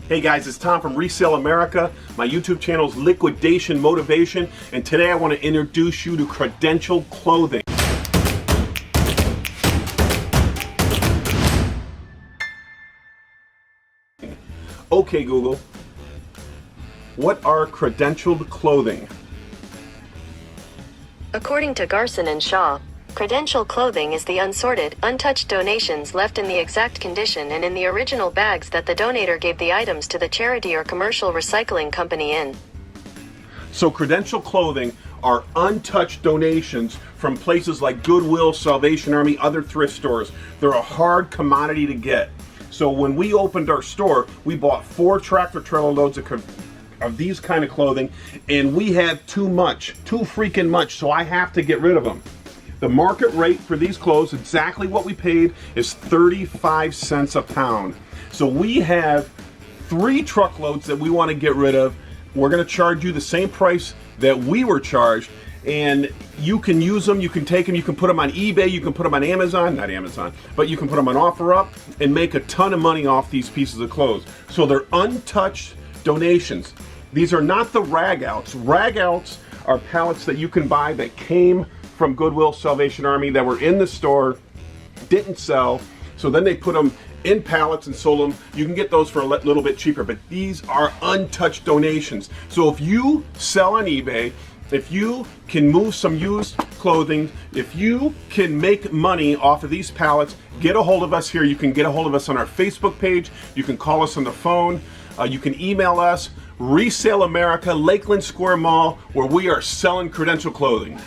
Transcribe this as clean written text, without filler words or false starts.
Hey guys, it's Tom from Resale America. My YouTube channel is Liquidation Motivation, and today I want to introduce you to Credential Clothing. Okay Google, what are credentialed clothing? According to Garson and Shaw, Credential Clothing is the unsorted, untouched donations left in the exact condition and in the original bags that the donator gave the items to the charity or commercial recycling company in. So Credential Clothing are untouched donations from places like Goodwill, Salvation Army, other thrift stores. They're a hard commodity to get. So when we opened our store, we bought 4 tractor trailer loads of these kind of clothing, and we have too freaking much, so I have to get rid of them. The market rate for these clothes, exactly what we paid, is 35 cents a pound. So we have 3 truckloads that we want to get rid of. We're going to charge you the same price that we were charged, and you can use them, you can take them, you can put them on eBay, you can put them on Amazon, not Amazon, but you can put them on OfferUp and make a ton of money off these pieces of clothes. So they're untouched donations. These are not the rag outs. Rag outs are pallets that you can buy that came from Goodwill, Salvation Army, that were in the store, didn't sell, so then they put them in pallets and sold them. You can get those for a little bit cheaper, but these are untouched donations. So if you sell on eBay, if you can move some used clothing, if you can make money off of these pallets, get a hold of us here. You can get a hold of us on our Facebook page, you can call us on the phone, you can email us, Resale America, Lakeland Square Mall, where we are selling Credential Clothing.